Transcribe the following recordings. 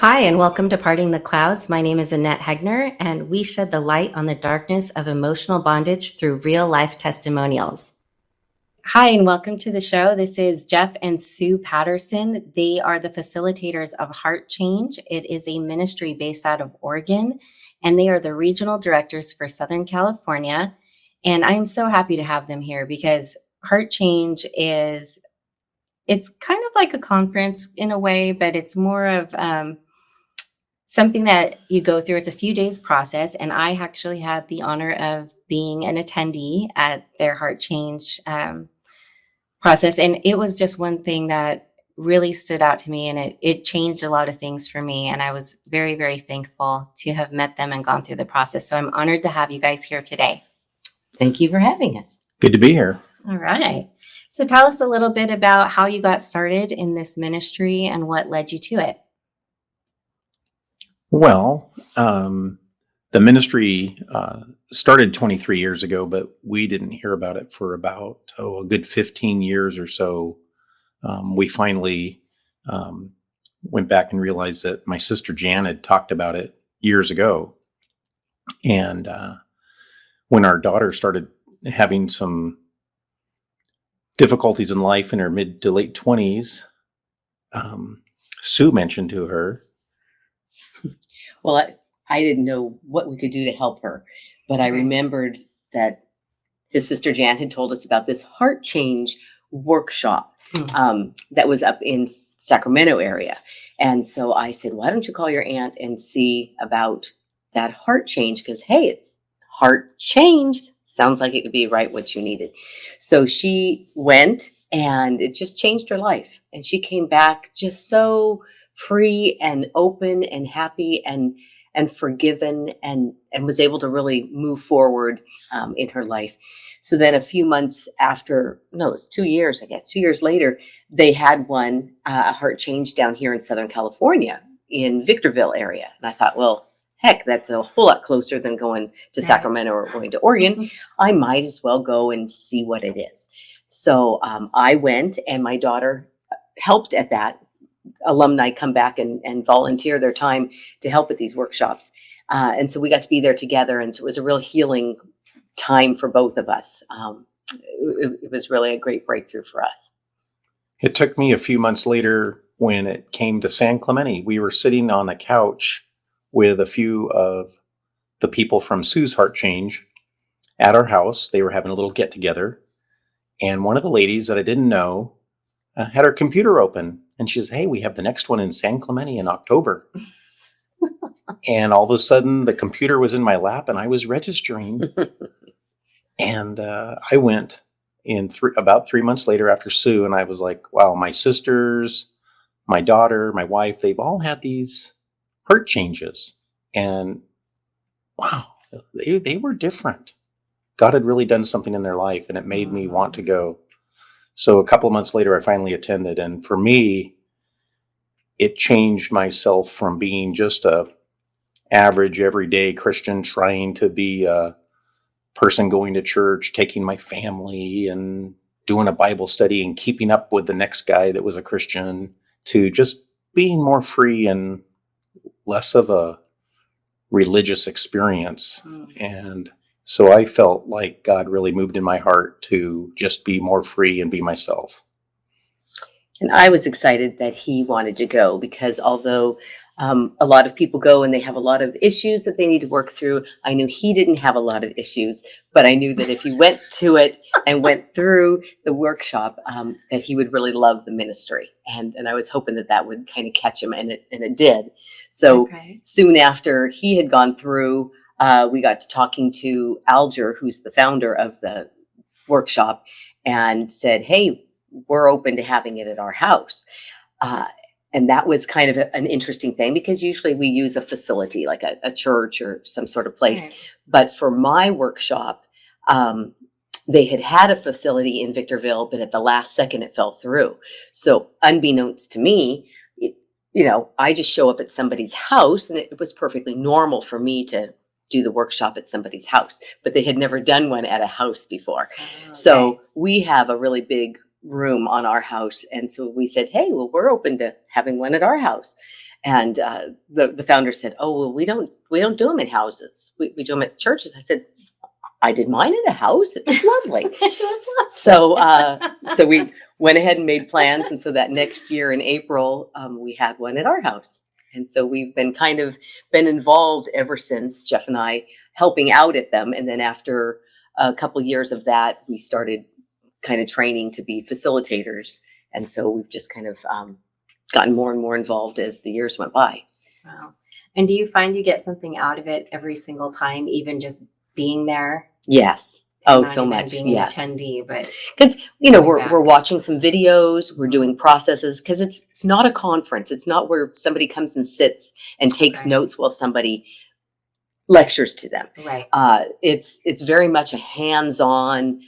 Hi, and welcome to Parting the Clouds. My name is Annette Hegner, and we shed the light on the darkness of emotional bondage through real life testimonials. Hi, and welcome to the show. This is Jeff and Sue Patterson. They are the facilitators of Heart Change. It is a ministry based out of Oregon, and they are the regional directors for Southern California. And I'm so happy to have them here because Heart Change is it's kind of like a conference in a way, but it's more of something that you go through. It's a few days process, and I actually had the honor of being an attendee at their Heart Change process, and it was just one thing that really stood out to me, and it changed a lot of things for me, and I was very, very thankful to have met them and gone through the process. So I'm honored to have you guys here today. Thank you for having us. Good to be here. All right. So tell us a little bit about how you got started in this ministry and what led you to it. Well, the ministry started 23 years ago, but we didn't hear about it for about, a good 15 years or so. We finally went back and realized that my sister Jan had talked about it years ago. And when our daughter started having some difficulties in life in her mid to late 20s, Sue mentioned to her. Well, I didn't know what we could do to help her, but I Okay. remembered that his sister Jan had told us about this heart change workshop that was up in Sacramento area. And so I said, why don't you call your aunt and see about that heart change? Because, hey, it's heart change. Sounds like it could be right what you needed. So she went and it just changed her life. And she came back just so free and open and happy and forgiven and was able to really move forward in her life. So then a few months after, no, it's 2 years, I guess, 2 years later, they had one, a heart change down here in Southern California in Victorville area. And I thought, well, heck, that's a whole lot closer than going to Right. Sacramento or going to Oregon. I might as well go and see what it is. So I went and my daughter helped at that. Alumni come back and volunteer their time to help at these workshops. And so we got to be there together. And so it was a real healing time for both of us. It was really a great breakthrough for us. It took me a few months later when it came to San Clemente. We were sitting on a couch with a few of the people from Sue's Heart Change at our house. They were having a little get together. And one of the ladies that I didn't know had her computer open. And she says, hey, we have the next one in San Clemente in October. And all of a sudden, the computer was in my lap and I was registering. And I went in about 3 months later after Sue. And I was like, wow, my sisters, my daughter, my wife, they've all had these heart changes. And wow, they were different. God had really done something in their life and it made me want to go. So a couple of months later, I finally attended. And for me, it changed myself from being just a average, everyday Christian trying to be a person going to church, taking my family and doing a Bible study and keeping up with the next guy that was a Christian, to just being more free and less of a religious experience. And so I felt like God really moved in my heart to just be more free and be myself. And I was excited that he wanted to go because although a lot of people go and they have a lot of issues that they need to work through, I knew he didn't have a lot of issues, but I knew that if he went to it and went through the workshop, that he would really love the ministry. And I was hoping that that would kind of catch him, and it did. So Okay. soon after he had gone through, we got to talking to Alger, who's the founder of the workshop, and said, hey, we're open to having it at our house. And that was kind of an interesting thing because usually we use a facility like a church or some sort of place. Right. But for my workshop, they had a facility in Victorville, but at the last second it fell through. So unbeknownst to me, I just show up at somebody's house, and it was perfectly normal for me to do the workshop at somebody's house, but they had never done one at a house before. So Okay. we have a really big room on our house. And so we said, hey, well, we're open to having one at our house. And the founder said, "Oh, well, we don't do them in houses. We do them at churches." I said, "I did mine in a house. It was lovely." It was So we went ahead and made plans, and so that next year in April, we had one at our house. And so we've been involved ever since, Jeff and I, helping out at them. And then after a couple years of that, we started kind of training to be facilitators. And so we've just kind of gotten more and more involved as the years went by. Wow. And do you find you get something out of it every single time, even just being there? Yes. And Oh, not so even much. being Yes. an attendee, but Because Coming back. we're watching some videos, we're doing processes, because it's not a conference. It's not where somebody comes and sits and takes Right. notes while somebody lectures to them. right. It's very much a hands-on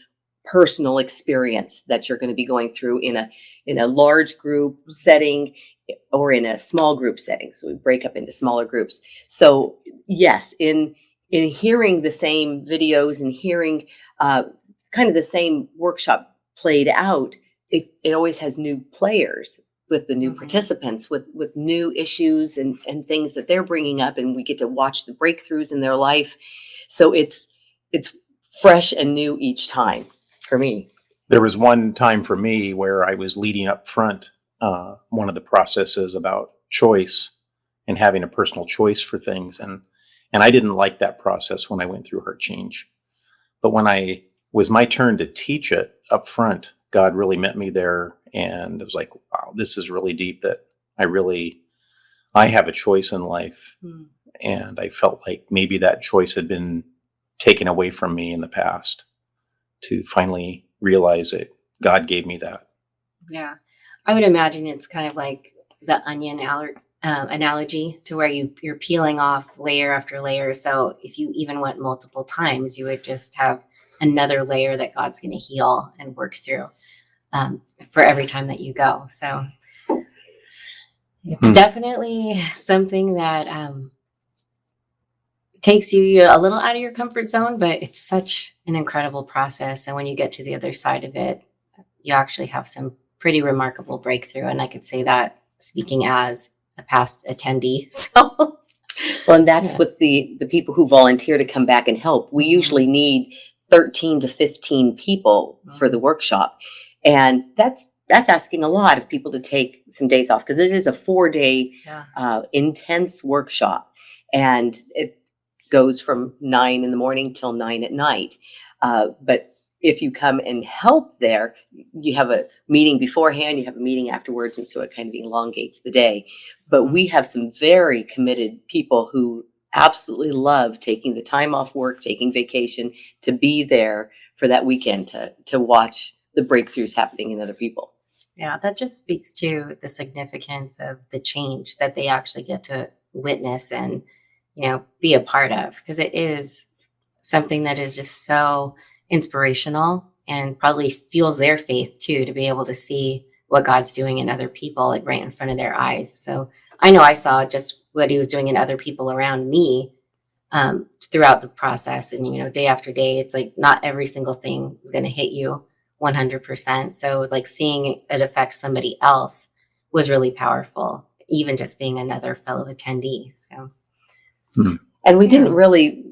personal experience that you're going to be going through in a large group setting or in a small group setting. So we break up into smaller groups. So yes, in hearing the same videos and hearing kind of the same workshop played out, it always has new players with the new Mhm. participants with new issues and things that they're bringing up, and we get to watch the breakthroughs in their life. So it's fresh and new each time for me. There was one time for me where I was leading up front one of the processes about choice and having a personal choice for things, and I didn't like that process when I went through Heart Change. But when I was my turn to teach it up front, God really met me there, and it was like, wow, this is really deep. That I have a choice in life, Hmm. and I felt like maybe that choice had been taken away from me in the past. To finally realize that God gave me that. Yeah. I would imagine it's kind of like the onion analogy, to where you're peeling off layer after layer. So if you even went multiple times, you would just have another layer that God's going to heal and work through for every time that you go. So it's Hmm. definitely something that takes you a little out of your comfort zone, but it's such an incredible process. And when you get to the other side of it, you actually have some pretty remarkable breakthrough. And I could say that speaking as a past attendee. So, Well, and that's yeah. with the people who volunteer to come back and help. We Mhm. usually need 13 to 15 people for the workshop. And that's asking a lot of people to take some days off, because it is a 4-day Yeah. intense workshop. And it goes from 9 in the morning till 9 at night. But if you come and help there, you have a meeting beforehand, you have a meeting afterwards, and so it kind of elongates the day. But we have some very committed people who absolutely love taking the time off work, taking vacation to be there for that weekend to watch the breakthroughs happening in other people. Yeah, that just speaks to the significance of the change that they actually get to witness and, be a part of, because it is something that is just so inspirational and probably fuels their faith too, to be able to see what God's doing in other people, like right in front of their eyes. So I know I saw just what he was doing in other people around me throughout the process. And, day after day, it's like not every single thing is going to hit you 100%. So, like, seeing it affect somebody else was really powerful, even just being another fellow attendee. So, And we Yeah. didn't really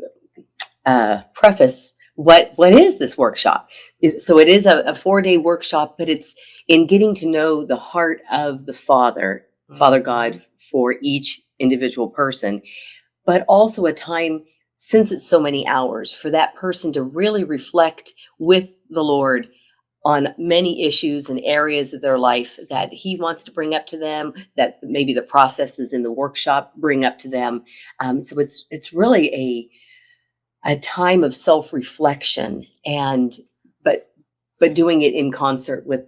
preface what is this workshop. So it is a 4-day workshop, but it's in getting to know the heart of the Father God, for each individual person, but also a time, since it's so many hours, for that person to really reflect with the Lord on many issues and areas of their life that he wants to bring up to them, that maybe the processes in the workshop bring up to them. So it's really a time of self-reflection, and but doing it in concert with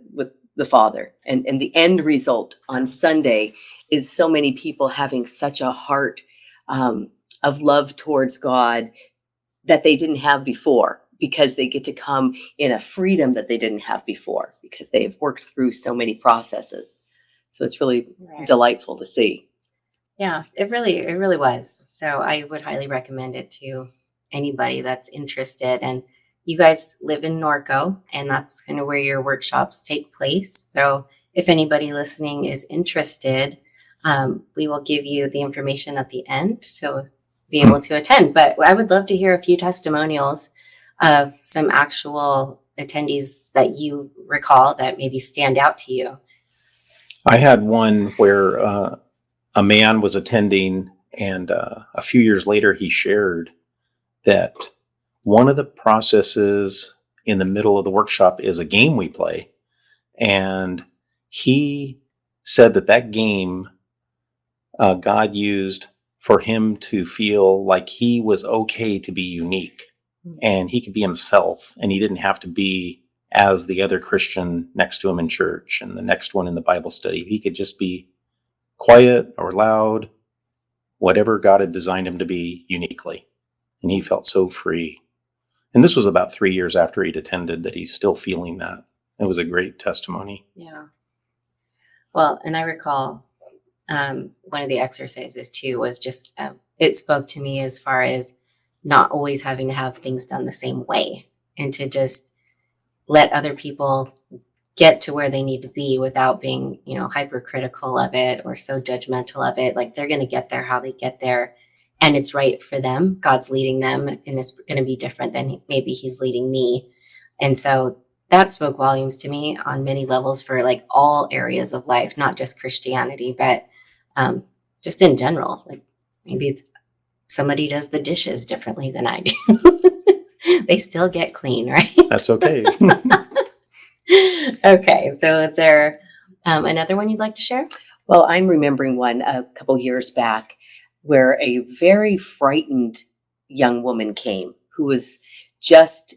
the Father. And the end result on Sunday is so many people having such a heart of love towards God that they didn't have before, because they get to come in a freedom that they didn't have before, because they've worked through so many processes. So it's really Right. delightful to see. Yeah, it really was. So I would highly recommend it to anybody that's interested. And you guys live in Norco, and that's kind of where your workshops take place. So if anybody listening is interested, We will give you the information at the end to be able to attend. But I would love to hear a few testimonials of some actual attendees that you recall that maybe stand out to you. I had one where a man was attending, and a few years later, he shared that one of the processes in the middle of the workshop is a game we play. And he said that game God used for him to feel like he was okay to be unique and he could be himself, and he didn't have to be as the other Christian next to him in church and the next one in the Bible study. He could just be quiet or loud, whatever God had designed him to be uniquely. And he felt so free. And this was about 3 years after he'd attended that he's still feeling that. It was a great testimony. Yeah. Well, and I recall one of the exercises too was just, it spoke to me as far as not always having to have things done the same way, and to just let other people get to where they need to be without being, hypercritical of it or so judgmental of it. Like, they're going to get there how they get there, and it's right for them. God's leading them, and it's going to be different than maybe he's leading me. And so that spoke volumes to me on many levels for like all areas of life, not just Christianity, but just in general. Like, maybe somebody does the dishes differently than I do. They still get clean, right? That's okay. Okay. So is there another one you'd like to share? Well, I'm remembering one a couple years back where a very frightened young woman came who was just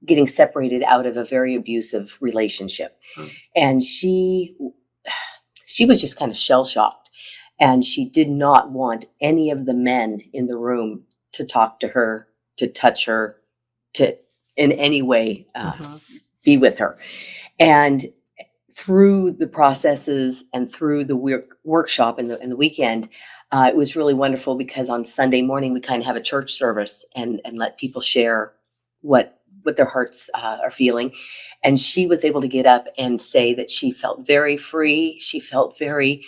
getting separated out of a very abusive relationship. And she was just kind of shell-shocked. And she did not want any of the men in the room to talk to her, to touch her, to in any way be with her. And through the processes and through the workshop and the weekend, it was really wonderful, because on Sunday morning we kind of have a church service and let people share what their hearts are feeling. And she was able to get up and say that she felt very free. She felt very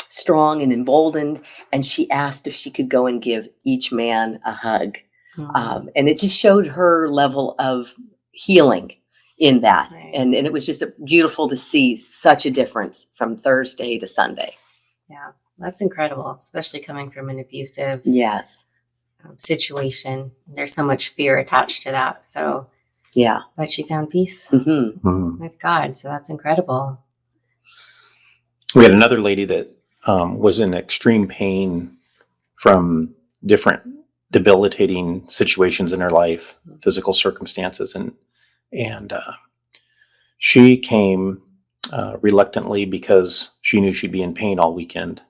strong and emboldened. And she asked if she could go and give each man a hug. And it just showed her level of healing in that. Right. And it was just beautiful to see such a difference from Thursday to Sunday. Yeah, that's incredible, especially coming from an abusive Yes. situation. There's so much fear attached to that. So, Yeah. but she found peace Mhm. with God. So that's incredible. We had another lady that was in extreme pain from different debilitating situations in her life, physical circumstances, and she came reluctantly because she knew she'd be in pain all weekend.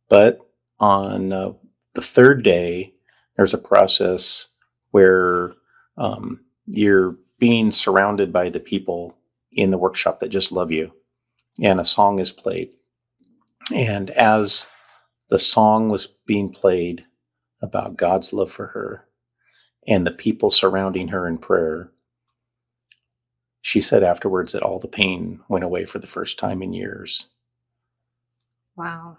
But on the third day, there's a process where you're being surrounded by the people in the workshop that just love you, and a song is played. And as the song was being played about God's love for her and the people surrounding her in prayer, she said afterwards that all the pain went away for the first time in years. Wow.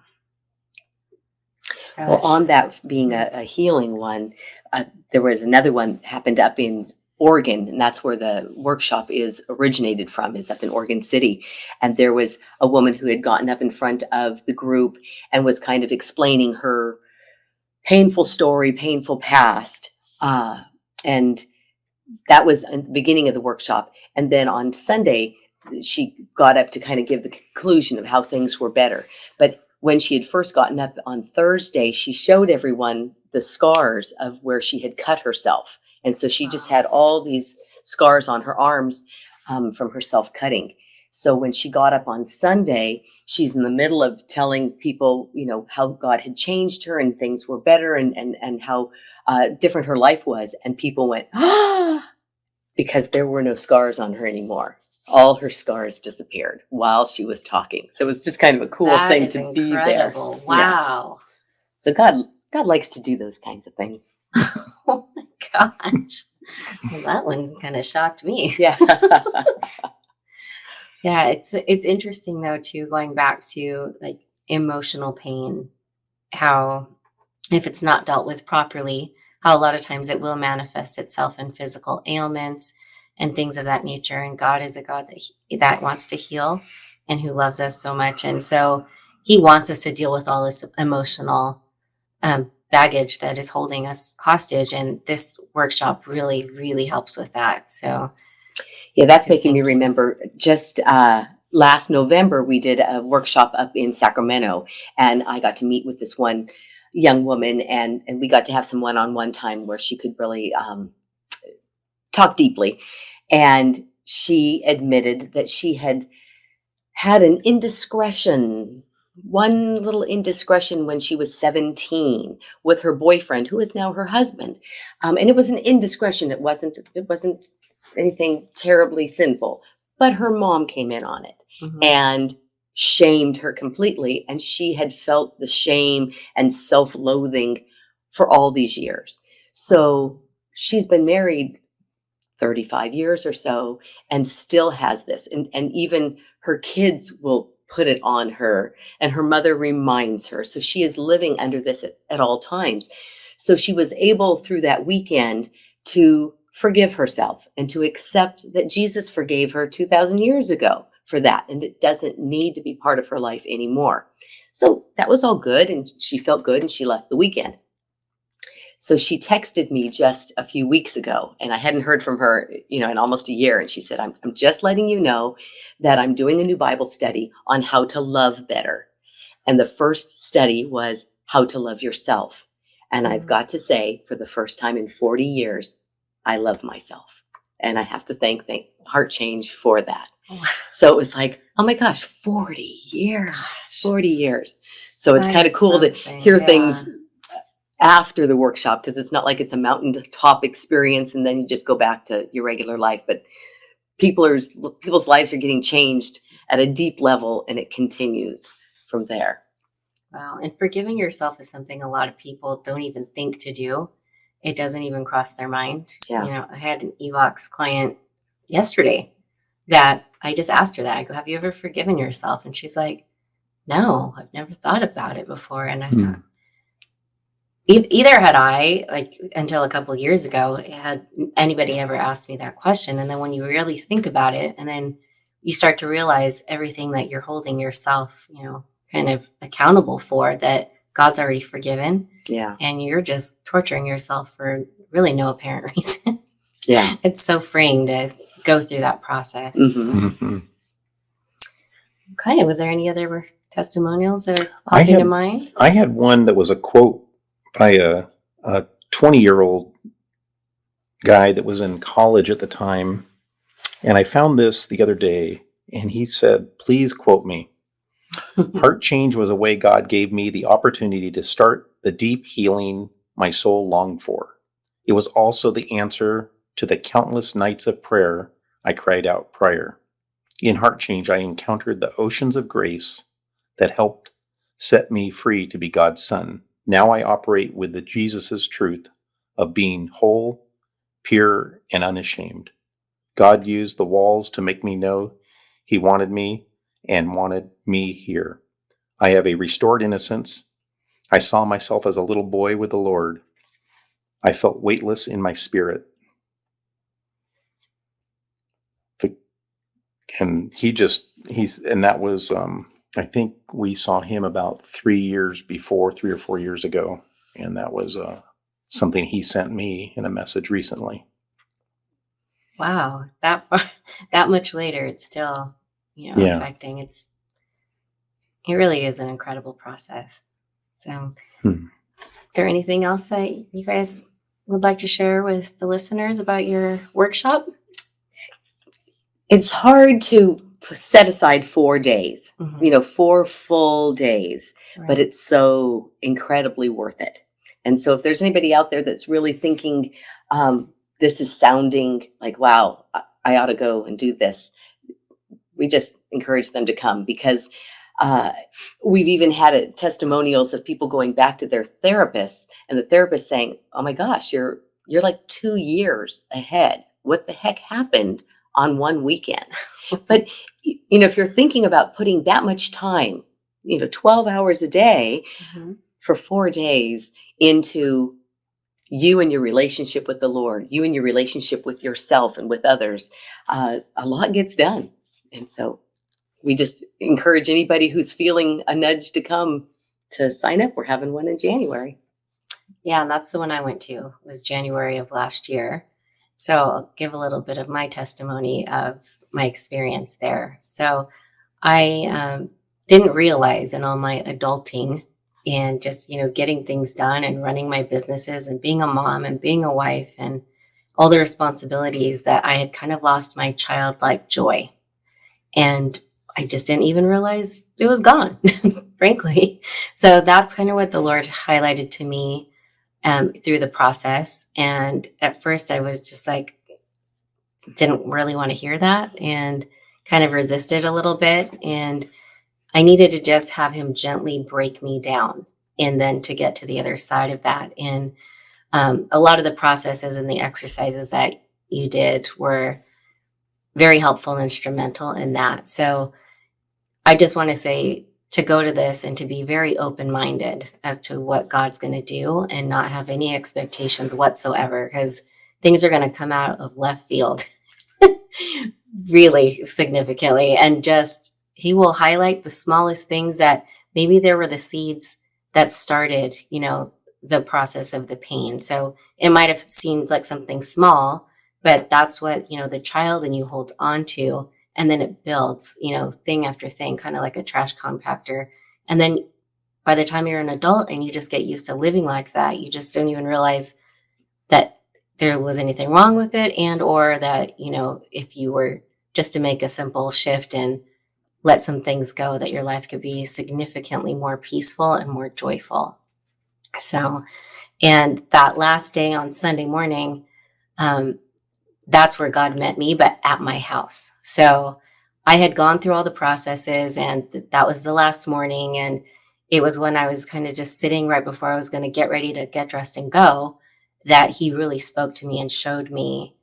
Well, Gosh. on that being a healing one, there was another one that happened up in Oregon, and that's where the workshop is originated from, is up in Oregon City. And there was a woman who had gotten up in front of the group and was kind of explaining her painful story, painful past. And that was in the beginning of the workshop. And then on Sunday, she got up to kind of give the conclusion of how things were better. But when she had first gotten up on Thursday, she showed everyone the scars of where she had cut herself. And so she just had all these scars on her arms from her self-cutting. So when she got up on Sunday, she's in the middle of telling people, how God had changed her and things were better, and how different her life was. And people went, ah, because there were no scars on her anymore. All her scars disappeared while she was talking. So it was just kind of a cool That thing is to be there. incredible. Yeah. Wow. So God likes to do those kinds of things. Oh my gosh. Well, that one kind of shocked me. Yeah. Yeah, it's interesting though too, going back to like emotional pain, how if it's not dealt with properly, how a lot of times it will manifest itself in physical ailments and things of that nature. And God is a God that wants to heal and who loves us so much. And so He wants us to deal with all this emotional baggage that is holding us hostage. And this workshop really, really helps with that. So Yeah, that's just making me thank you. remember just last November, we did a workshop up in Sacramento, and I got to meet with this one young woman, and we got to have some one-on-one time where she could really talk deeply. And she admitted that she had had an indiscretion, one little indiscretion when she was 17 with her boyfriend, who is now her husband. And it was an indiscretion. It wasn't anything terribly sinful, but her mom came in on it Mhm. and shamed her completely. And she had felt the shame and self-loathing for all these years. So she's been married 35 years or so and still has this. And even her kids will put it on her, and her mother reminds her. So she is living under this at all times. So she was able through that weekend to forgive herself and to accept that Jesus forgave her 2,000 years ago for that. And it doesn't need to be part of her life anymore. So that was all good. And she felt good and she left the weekend. So she texted me just a few weeks ago, and I hadn't heard from her, in almost a year. And she said, I'm just letting you know that I'm doing a new Bible study on how to love better. And the first study was how to love yourself. And I've Mhm. got to say, for the first time in 40 years, I love myself. And I have to thank Heart Change for that. So it was like, oh my gosh, 40 years, Gosh, 40 years. So it's that kind of is cool to something. hear Yeah. things after the workshop, because it's not like it's a mountaintop experience and then you just go back to your regular life. But people's lives are getting changed at a deep level, and it continues from there. Wow. And forgiving yourself is something a lot of people don't even think to do. It doesn't even cross their mind. Yeah. I had an EVOX client yesterday that I just asked her that. I go, have you ever forgiven yourself? And she's like, no, I've never thought about it before. And I Hmm. thought, either had I, like until a couple of years ago, had anybody ever asked me that question. And then when you really think about it, and then you start to realize everything that you're holding yourself, kind of accountable for, that God's already forgiven, Yeah. and you're just torturing yourself for really no apparent reason. Yeah. It's so freeing to go through that process. Hmm. Mhm. Okay. Was there any other testimonials that are I popping to had mind? I had one that was a quote by a 20-year-old guy that was in college at the time, and I found this the other day, and he said, "Please quote me. Heart change was a way God gave me the opportunity to start the deep healing my soul longed for. It was also the answer to the countless nights of prayer I cried out prior. In Heart Change, I encountered the oceans of grace that helped set me free to be God's son. Now I operate with the Jesus's truth of being whole, pure, and unashamed. God used the walls to make me know He wanted me and wanted me here. I have a restored innocence. I saw myself as a little boy with the Lord. I felt weightless in my spirit." And that was, I think we saw him about 3 years before, 3 or 4 years ago. And that was something he sent me in a message recently. Wow, that far, that much later, it's still, Yeah. affecting. It really is an incredible process. So, Hmm. is there anything else that you guys would like to share with the listeners about your workshop? It's hard to set aside 4 days, Mhm. 4 full days, but Right. it's so incredibly worth it. And so if there's anybody out there that's really thinking, this is sounding like, wow, I ought to go and do this, we just encourage them to come, because uh, we've even had testimonials of people going back to their therapists, and the therapist saying, oh my gosh, you're like 2 years ahead. What the heck happened on one weekend. But, if you're thinking about putting that much time, 12 hours a day Mhm. for 4 days into you and your relationship with the Lord, you and your relationship with yourself and with others, a lot gets done. And so we just encourage anybody who's feeling a nudge to come to sign up. We're having one in January. Yeah, and that's the one I went to, was January of last year. So I'll give a little bit of my testimony of my experience there. So I didn't realize in all my adulting and just, getting things done and running my businesses and being a mom and being a wife and all the responsibilities that I had kind of lost my childlike joy. And I just didn't even realize it was gone, frankly. So that's kind of what the Lord highlighted to me through the process. And at first, I was just like, didn't really want to hear that and kind of resisted a little bit. And I needed to just have him gently break me down and then to get to the other side of that. And a lot of the processes and the exercises that you did were very helpful and instrumental in that. So I just want to say to go to this and to be very open minded as to what God's going to do and not have any expectations whatsoever, because things are going to come out of left field really significantly. And just He will highlight the smallest things that maybe there were the seeds that started, the process of the pain. So it might have seemed like something small, but that's what, the child in you holds on to. And then it builds, thing after thing, kind of like a trash compactor. And then by the time you're an adult and you just get used to living like that, you just don't even realize that there was anything wrong with it, and or that, if you were just to make a simple shift and let some things go, that your life could be significantly more peaceful and more joyful. So, and that last day on Sunday morning, um, that's where God met me, but at my house. So I had gone through all the processes, and that was the last morning. And it was when I was kind of just sitting right before I was going to get ready to get dressed and go, that He really spoke to me and showed me,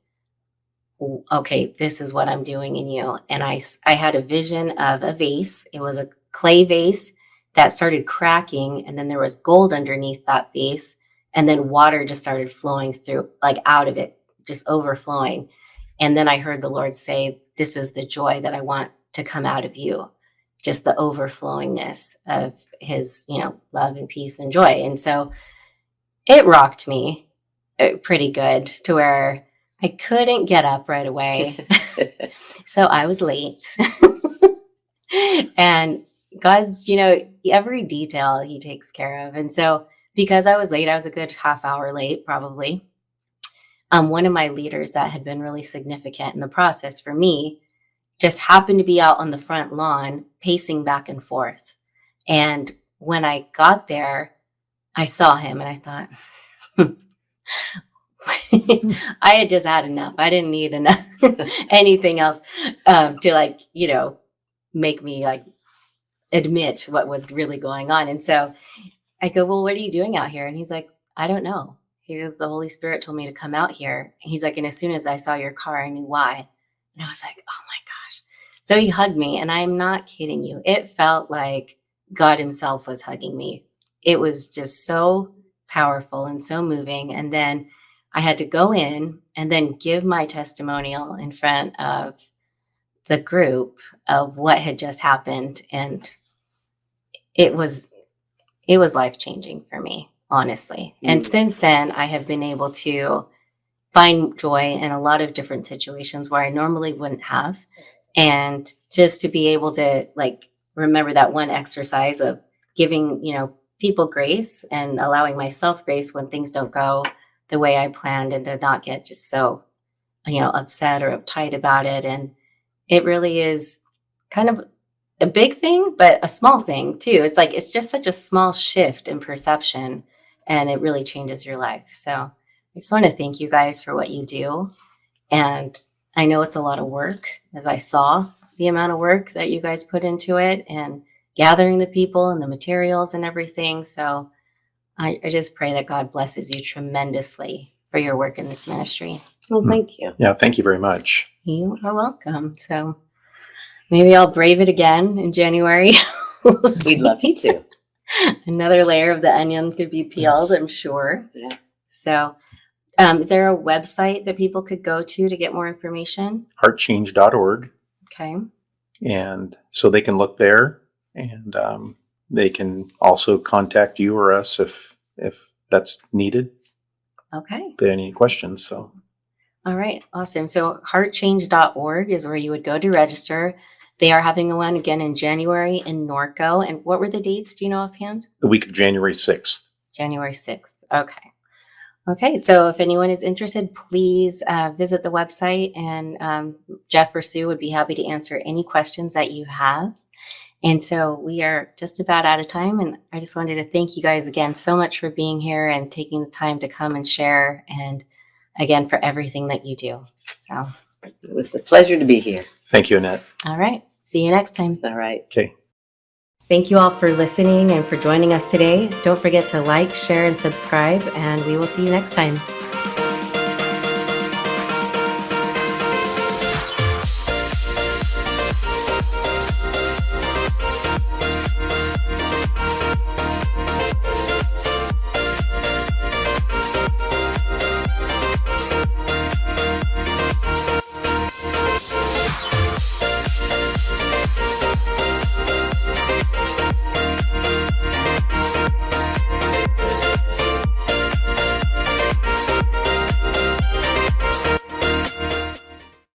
okay, this is what I'm doing in you. And I had a vision of a vase. It was a clay vase that started cracking, and then there was gold underneath that vase. And then water just started flowing through, like out of it, just overflowing. And then I heard the Lord say, this is the joy that I want to come out of you. Just the overflowingness of His, love and peace and joy. And so it rocked me pretty good to where I couldn't get up right away. So I was late. And God's, every detail He takes care of. And so because I was late, I was a good half hour late, probably. One of my leaders that had been really significant in the process for me just happened to be out on the front lawn pacing back and forth. And when I got there, I saw him and I thought, I had just had enough. I didn't need enough anything else to make me admit what was really going on. And so I go, well, what are you doing out here? And he's like, I don't know. He says, the Holy Spirit told me to come out here. And he's like, and as soon as I saw your car, I knew why. And I was like, oh my gosh. So he hugged me, and I'm not kidding you. It felt like God Himself was hugging me. It was just so powerful and so moving. And then I had to go in and then give my testimonial in front of the group of what had just happened. And it was life-changing for me, honestly. And since then, I have been able to find joy in a lot of different situations where I normally wouldn't have. And just to be able to remember that one exercise of giving, people grace and allowing myself grace when things don't go the way I planned, and to not get just so, upset or uptight about it. And it really is kind of a big thing, but a small thing too. It's just such a small shift in perception, and it really changes your life. So I just want to thank you guys for what you do. And I know it's a lot of work, as I saw the amount of work that you guys put into it and gathering the people and the materials and everything. So I just pray that God blesses you tremendously for your work in this ministry. Well, thank you. Yeah, thank you very much. You are welcome. So maybe I'll brave it again in January. We'll We'd see. love you to. Another layer of the onion could be peeled, Yes. I'm sure. Yeah. So, is there a website that people could go to get more information? Heartchange.org. Okay. And so they can look there, and they can also contact you or us if that's needed, Okay. if they have any questions. So All right. Awesome. So heartchange.org is where you would go to register. They are having a one again in January in Norco. And what were the dates? Do you know offhand? the week of January 6th. January 6th. Okay. Okay. So if anyone is interested, please visit the website, and Jeff or Sue would be happy to answer any questions that you have. And so we are just about out of time. And I just wanted to thank you guys again so much for being here and taking the time to come and share, and again, for everything that you do. So, It was a pleasure to be here. Thank you, Annette. all right. See you next time. All right. Okay. Thank you all for listening and for joining us today. Don't forget to like, share, and subscribe, and we will see you next time.